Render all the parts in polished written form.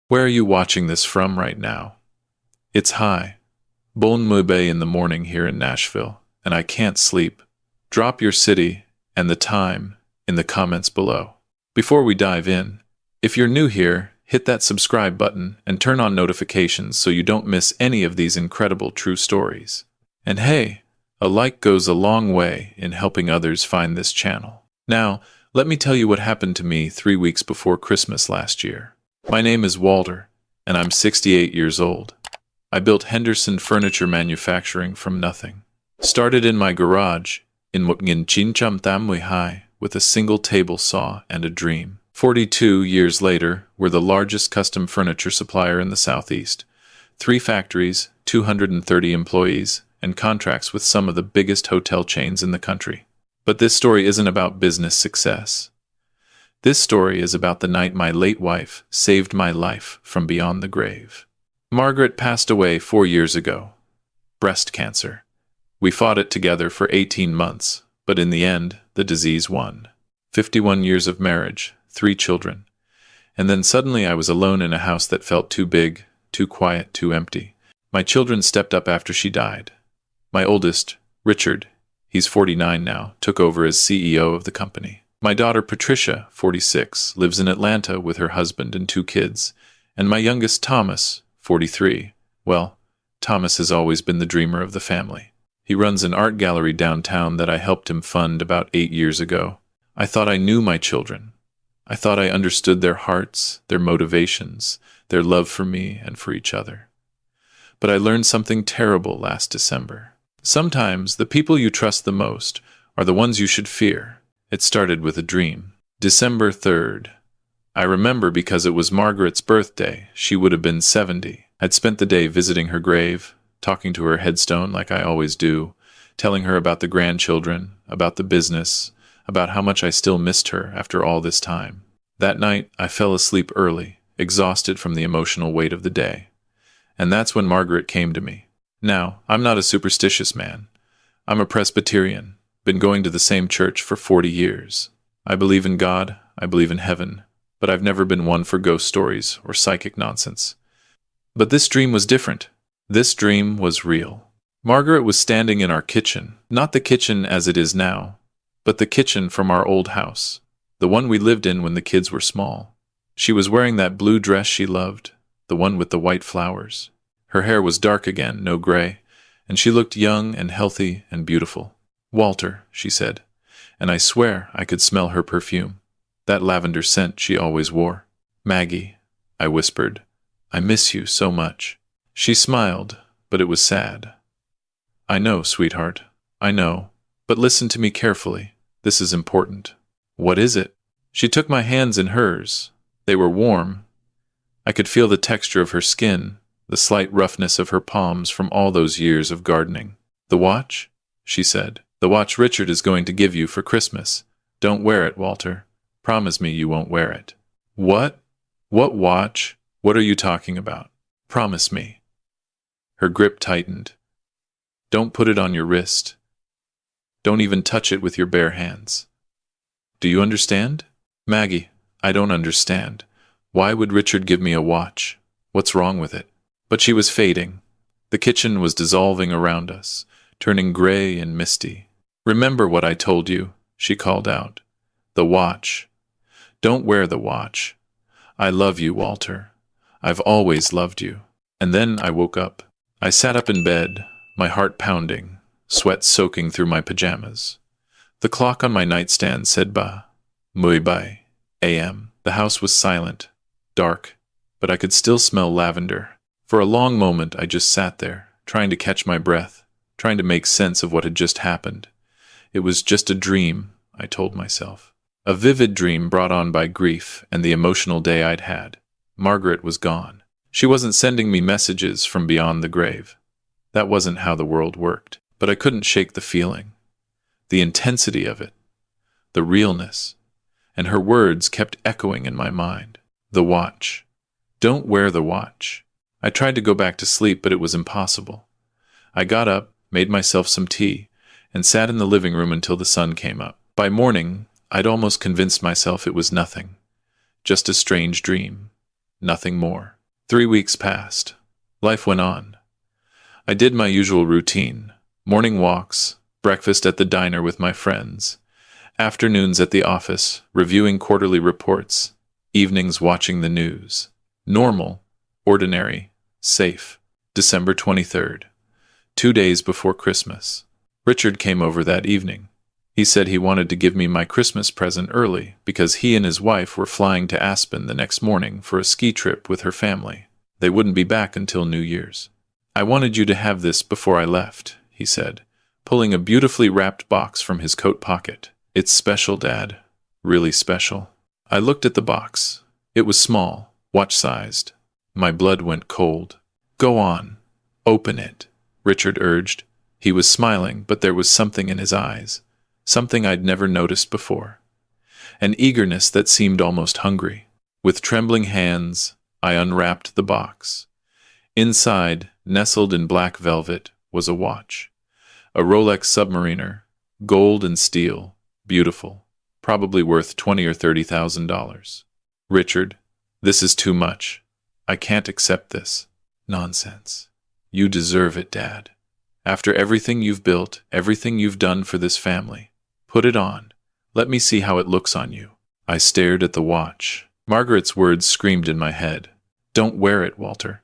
Where are you watching this from right now? It's high. Bon Mube in the morning here in Nashville, and I can't sleep. Drop your city and the time in the comments below. Before we dive in, if you're new here, hit that subscribe button and turn on notifications so you don't miss any of these incredible true stories. And hey, a like goes a long way in helping others find this channel. Now, let me tell you what happened to me 3 weeks before Christmas last year. My name is Walter, and I'm 68 years old. I built Henderson Furniture Manufacturing from nothing. Started in my garage in High with a single table saw and a dream. 42 years later, we're the largest custom furniture supplier in the Southeast. 3 factories, 230 employees, and contracts with some of the biggest hotel chains in the country. But this story isn't about business success. This story is about the night my late wife saved my life from beyond the grave. Margaret passed away 4 years ago. Breast cancer. We fought it together for 18 months, but in the end, the disease won. 51 years of marriage, 3 children. And then suddenly I was alone in a house that felt too big, too quiet, too empty. My children stepped up after she died. My oldest, Richard, he's 49 now, took over as CEO of the company. My daughter Patricia, 46, lives in Atlanta with her husband and 2 kids. And my youngest Thomas, 43, well, Thomas has always been the dreamer of the family. He runs an art gallery downtown that I helped him fund about 8 years ago. I thought I knew my children. I thought I understood their hearts, their motivations, their love for me and for each other. But I learned something terrible last December. Sometimes the people you trust the most are the ones you should fear. It started with a dream. December 3rd. I remember because it was Margaret's birthday. She would have been 70. I'd spent the day visiting her grave, talking to her headstone like I always do, telling her about the grandchildren, about the business, about how much I still missed her after all this time. That night, I fell asleep early, exhausted from the emotional weight of the day. And that's when Margaret came to me. Now, I'm not a superstitious man. I'm a Presbyterian, been going to the same church for 40 years. I believe in God, I believe in heaven, but I've never been one for ghost stories or psychic nonsense. But this dream was different. This dream was real. Margaret was standing in our kitchen, not the kitchen as it is now, but the kitchen from our old house, the one we lived in when the kids were small. She was wearing that blue dress she loved, the one with the white flowers. Her hair was dark again, no gray, and she looked young and healthy and beautiful. "Walter," she said, and I swear I could smell her perfume, that lavender scent she always wore. "Maggie," I whispered, "I miss you so much." She smiled, but it was sad. "I know, sweetheart, I know, but listen to me carefully. This is important." "What is it?" She took my hands in hers. They were warm. I could feel the texture of her skin, the slight roughness of her palms from all those years of gardening. "The watch?" she said. "The watch Richard is going to give you for Christmas. Don't wear it, Walter. Promise me you won't wear it." "What? What watch? What are you talking about? Promise me." Her grip tightened. "Don't put it on your wrist. Don't even touch it with your bare hands. Do you understand?" "Maggie, I don't understand. Why would Richard give me a watch? What's wrong with it?" But she was fading. The kitchen was dissolving around us, turning gray and misty. "Remember what I told you," she called out. "The watch. Don't wear the watch. I love you, Walter. I've always loved you." And then I woke up. I sat up in bed, my heart pounding, sweat soaking through my pajamas. The clock on my nightstand said muy bye, a.m. The house was silent, dark, but I could still smell lavender. For a long moment I just sat there, trying to catch my breath, trying to make sense of what had just happened. It was just a dream, I told myself. A vivid dream brought on by grief and the emotional day I'd had. Margaret was gone. She wasn't sending me messages from beyond the grave. That wasn't how the world worked. But I couldn't shake the feeling, the intensity of it, the realness, and her words kept echoing in my mind. The watch. Don't wear the watch. I tried to go back to sleep, but it was impossible. I got up, made myself some tea, and sat in the living room until the sun came up. By morning, I'd almost convinced myself it was nothing. Just a strange dream. Nothing more. 3 weeks passed. Life went on. I did my usual routine. Morning walks, breakfast at the diner with my friends, afternoons at the office, reviewing quarterly reports, evenings watching the news. Normal, ordinary, safe. December 23rd, 2 days before Christmas. Richard came over that evening. He said he wanted to give me my Christmas present early because he and his wife were flying to Aspen the next morning for a ski trip with her family. They wouldn't be back until New Year's. "I wanted you to have this before I left," he said, pulling a beautifully wrapped box from his coat pocket. "It's special, Dad. Really special." I looked at the box. It was small, watch-sized. My blood went cold. "Go on. Open it," Richard urged. He was smiling, but there was something in his eyes, something I'd never noticed before. An eagerness that seemed almost hungry. With trembling hands, I unwrapped the box. Inside, nestled in black velvet, was a watch. A Rolex Submariner, gold and steel, beautiful, probably worth $20,000 or $30,000. "Richard, this is too much. I can't accept this." "Nonsense. You deserve it, Dad. After everything you've built, everything you've done for this family. Put it on. Let me see how it looks on you." I stared at the watch. Margaret's words screamed in my head. "Don't wear it, Walter.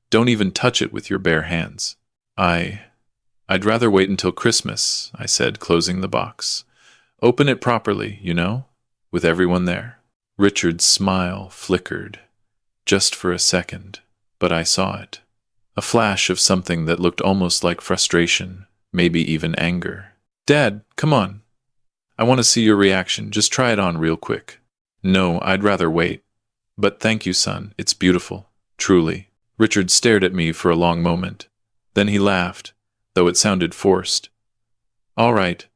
Don't even touch it with your bare hands." I'd rather wait until Christmas," I said, closing the box. "Open it properly, you know, with everyone there." Richard's smile flickered, just for a second, but I saw it. A flash of something that looked almost like frustration, maybe even anger. "Dad, come on. I want to see your reaction. Just try it on real quick." "No, I'd rather wait." "But thank you, son. It's beautiful. Truly." Richard stared at me for a long moment. Then he laughed, though it sounded forced. All right.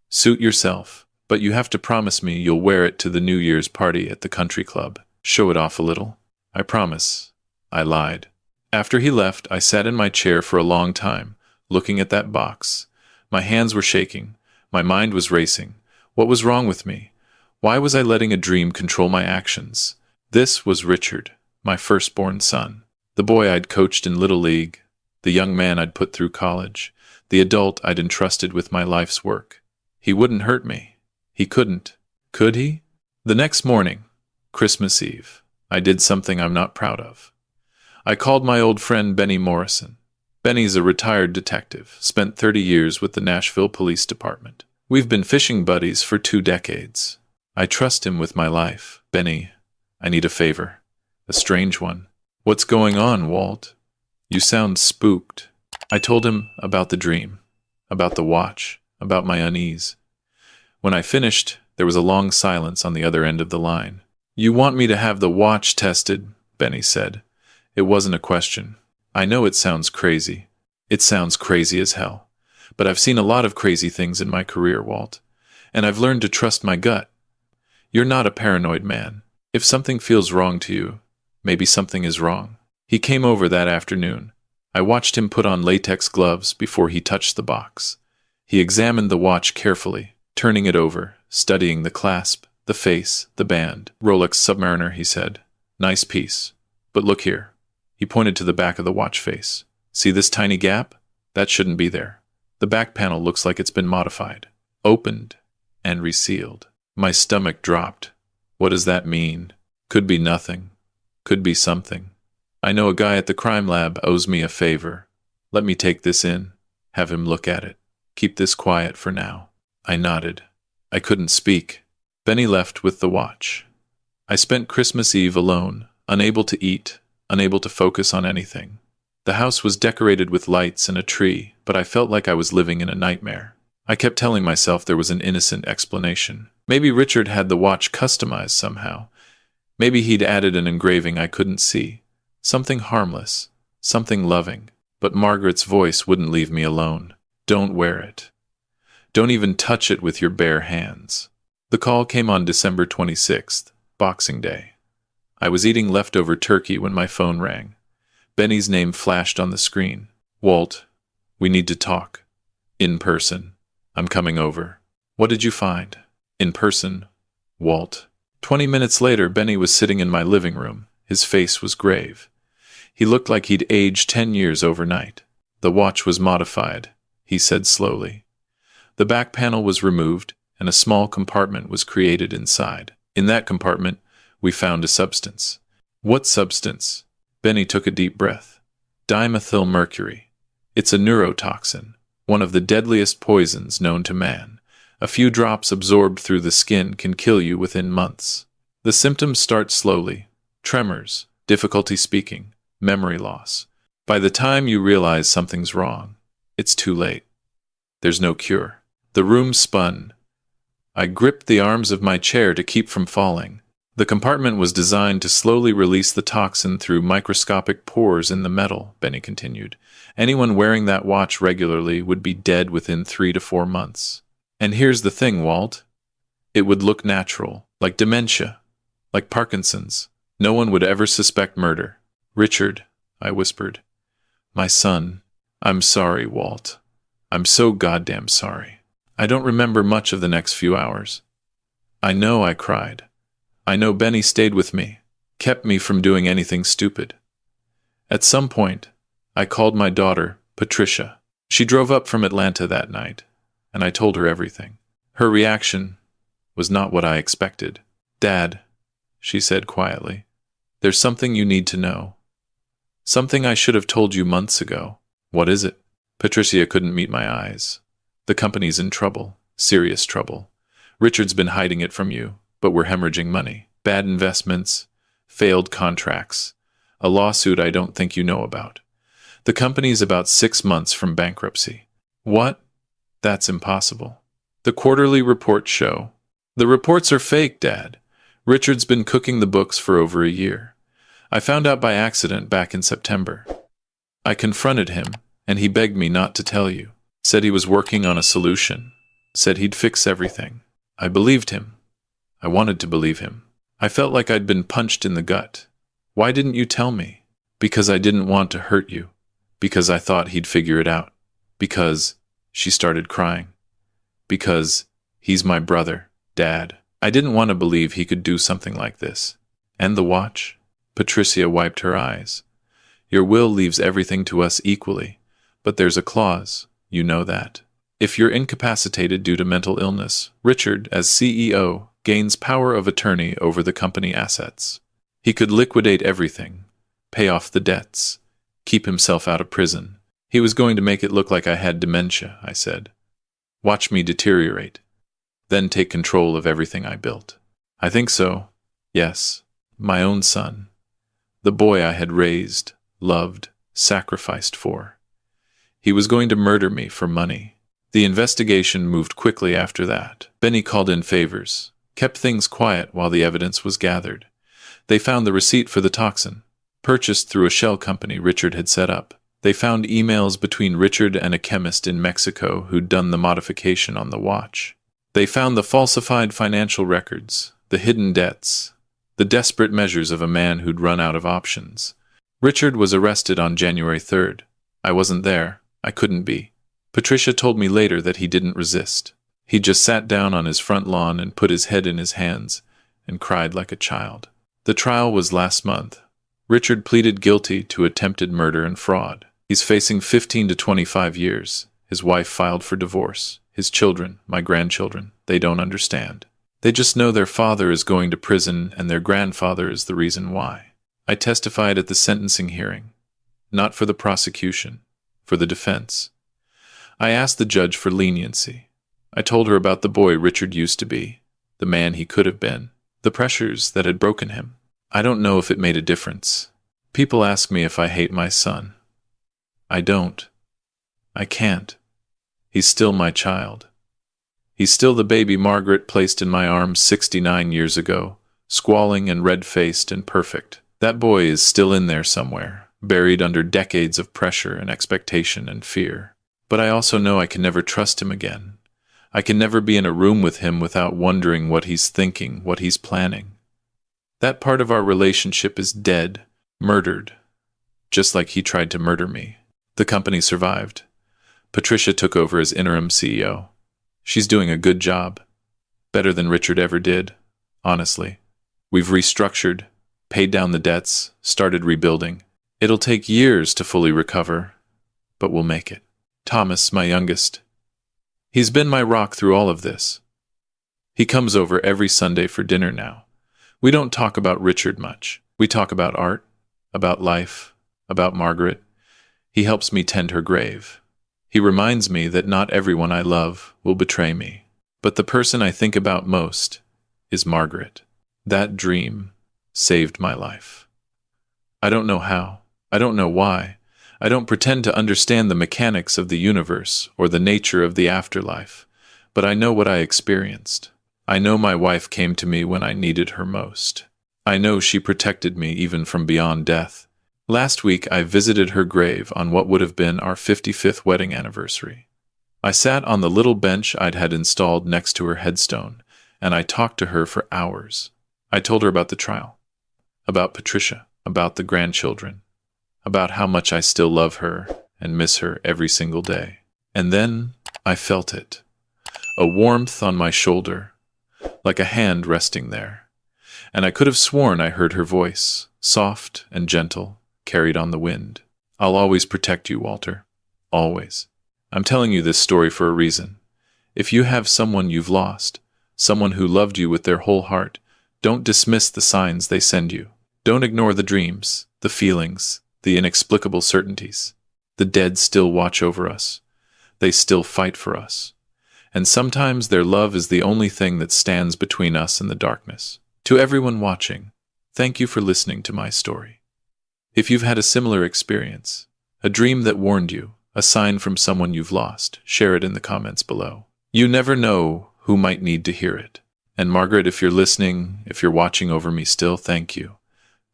Suit yourself. But you have to promise me you'll wear it to the New Year's party at the country club. Show it off a little." "I promise." I lied. After he left, I sat in my chair for a long time, looking at that box. My hands were shaking. My mind was racing. What was wrong with me? Why was I letting a dream control my actions? This was Richard, my firstborn son. The boy I'd coached in Little League. The young man I'd put through college. The adult I'd entrusted with my life's work. He wouldn't hurt me. He couldn't. Could he? The next morning, Christmas Eve, I did something I'm not proud of. I called my old friend Benny Morrison. Benny's a retired detective, spent 30 years with the Nashville Police Department. We've been fishing buddies for 2 decades. I trust him with my life. "Benny, I need a favor. A strange one." "What's going on, Walt? You sound spooked." I told him about the dream, about the watch, about my unease. When I finished, there was a long silence on the other end of the line. "You want me to have the watch tested," Benny said. It wasn't a question. "I know it sounds crazy. It sounds crazy as hell. But I've seen a lot of crazy things in my career, Walt. And I've learned to trust my gut. You're not a paranoid man. If something feels wrong to you, maybe something is wrong." He came over that afternoon. I watched him put on latex gloves before he touched the box. He examined the watch carefully, turning it over, studying the clasp, the face, the band. "Rolex Submariner," he said. "Nice piece. But look here." He pointed to the back of the watch face. "See this tiny gap? That shouldn't be there. The back panel looks like it's been modified. Opened and resealed." My stomach dropped. What does that mean? Could be nothing. Could be something. "I know a guy at the crime lab owes me a favor. Let me take this in. Have him look at it. Keep this quiet for now." I nodded. I couldn't speak. Benny left with the watch. I spent Christmas Eve alone, unable to eat, unable to focus on anything. The house was decorated with lights and a tree, but I felt like I was living in a nightmare. I kept telling myself there was an innocent explanation. Maybe Richard had the watch customized somehow. Maybe he'd added an engraving I couldn't see. Something harmless, something loving. But Margaret's voice wouldn't leave me alone. "Don't wear it. Don't even touch it with your bare hands." The call came on December 26th, Boxing Day. I was eating leftover turkey when my phone rang. Benny's name flashed on the screen. "Walt, we need to talk. In person. I'm coming over." "What did you find?" "In person, Walt." 20 minutes later, Benny was sitting in my living room, His face was grave. He looked like he'd aged 10 years overnight. The watch was modified, he said slowly. The back panel was removed, and a small compartment was created inside. In that compartment, we found a substance. What substance? Benny took a deep breath. Dimethylmercury. It's a neurotoxin, one of the deadliest poisons known to man. A few drops absorbed through the skin can kill you within months. The symptoms start slowly: tremors, difficulty speaking, memory loss. By the time you realize something's wrong, it's too late. There's no cure. The room spun. I gripped the arms of my chair to keep from falling. The compartment was designed to slowly release the toxin through microscopic pores in the metal, Benny continued. Anyone wearing that watch regularly would be dead within 3 to 4 months. And here's the thing, Walt. It would look natural, like dementia, like Parkinson's. No one would ever suspect murder. Richard, I whispered. My son. I'm sorry, Walt. I'm so goddamn sorry. I don't remember much of the next few hours. I know, I cried. I know Benny stayed with me, kept me from doing anything stupid. At some point, I called my daughter, Patricia. She drove up from Atlanta that night, and I told her everything. Her reaction was not what I expected. Dad, she said quietly, there's something you need to know. Something I should have told you months ago. What is it? Patricia couldn't meet my eyes. The company's in trouble, serious trouble. Richard's been hiding it from you, but we're hemorrhaging money. Bad investments, failed contracts, a lawsuit I don't think you know about. The company's about 6 months from bankruptcy. What? That's impossible. The quarterly reports show. The reports are fake, Dad. Richard's been cooking the books for over a year. I found out by accident back in September. I confronted him, and he begged me not to tell you. Said he was working on a solution. Said he'd fix everything. I believed him. I wanted to believe him. I felt like I'd been punched in the gut. Why didn't you tell me? Because I didn't want to hurt you. Because I thought he'd figure it out. Because, she started crying. Because he's my brother, Dad. I didn't want to believe he could do something like this. And the watch? Patricia wiped her eyes. Your will leaves everything to us equally, but there's a clause, you know that. If you're incapacitated due to mental illness, Richard, as CEO, gains power of attorney over the company assets. He could liquidate everything, pay off the debts, keep himself out of prison. He was going to make it look like I had dementia, I said. Watch me deteriorate, then take control of everything I built. I think so, yes, my own son. The boy I had raised, loved, sacrificed for. He was going to murder me for money. The investigation moved quickly after that. Benny called in favors, kept things quiet while the evidence was gathered. They found the receipt for the toxin, purchased through a shell company Richard had set up. They found emails between Richard and a chemist in Mexico who'd done the modification on the watch. They found the falsified financial records, the hidden debts, the desperate measures of a man who'd run out of options. Richard was arrested on January 3rd. I wasn't there. I couldn't be. Patricia told me later that he didn't resist. He just sat down on his front lawn and put his head in his hands and cried like a child. The trial was last month. Richard pleaded guilty to attempted murder and fraud. He's facing 15 to 25 years. His wife filed for divorce. His children, my grandchildren, they don't understand. They just know their father is going to prison and their grandfather is the reason why. I testified at the sentencing hearing, not for the prosecution, for the defense. I asked the judge for leniency. I told her about the boy Richard used to be, the man he could have been, the pressures that had broken him. I don't know if it made a difference. People ask me if I hate my son. I don't. I can't. He's still my child. He's still the baby Margaret placed in my arms 69 years ago, squalling and red-faced and perfect. That boy is still in there somewhere, buried under decades of pressure and expectation and fear. But I also know I can never trust him again. I can never be in a room with him without wondering what he's thinking, what he's planning. That part of our relationship is dead, murdered, just like he tried to murder me. The company survived. Patricia took over as interim CEO. She's doing a good job. Better than Richard ever did, honestly. We've restructured, paid down the debts, started rebuilding. It'll take years to fully recover, but we'll make it. Thomas, my youngest. He's been my rock through all of this. He comes over every Sunday for dinner now. We don't talk about Richard much. We talk about art, about life, about Margaret. He helps me tend her grave. He reminds me that not everyone I love will betray me. But the person I think about most is Margaret. That dream saved my life. I don't know how. I don't know why. I don't pretend to understand the mechanics of the universe or the nature of the afterlife, but I know what I experienced. I know my wife came to me when I needed her most. I know she protected me even from beyond death. Last week I visited her grave on what would have been our 55th wedding anniversary. I sat on the little bench I'd had installed next to her headstone, and I talked to her for hours. I told her about the trial, about Patricia, about the grandchildren, about how much I still love her and miss her every single day. And then I felt it, a warmth on my shoulder, like a hand resting there. And I could have sworn I heard her voice, soft and gentle, carried on the wind. I'll always protect you, Walter. Always. I'm telling you this story for a reason. If you have someone you've lost, someone who loved you with their whole heart, don't dismiss the signs they send you. Don't ignore the dreams, the feelings, the inexplicable certainties. The dead still watch over us. They still fight for us. And sometimes their love is the only thing that stands between us and the darkness. To everyone watching, thank you for listening to my story. If you've had a similar experience, a dream that warned you, a sign from someone you've lost, share it in the comments below. You never know who might need to hear it. And Margaret, if you're listening, if you're watching over me still, thank you.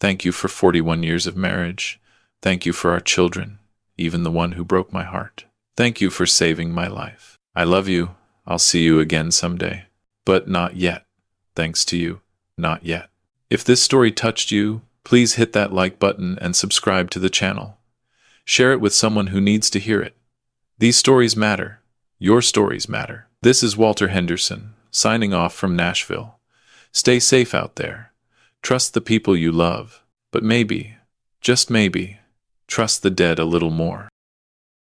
Thank you for 41 years of marriage. Thank you for our children, even the one who broke my heart. Thank you for saving my life. I love you. I'll see you again someday. But not yet. Thanks to you, not yet. If this story touched you, please hit that like button and subscribe to the channel. Share it with someone who needs to hear it. These stories matter. Your stories matter. This is Walter Henderson, signing off from Nashville. Stay safe out there. Trust the people you love. But maybe, just maybe, trust the dead a little more.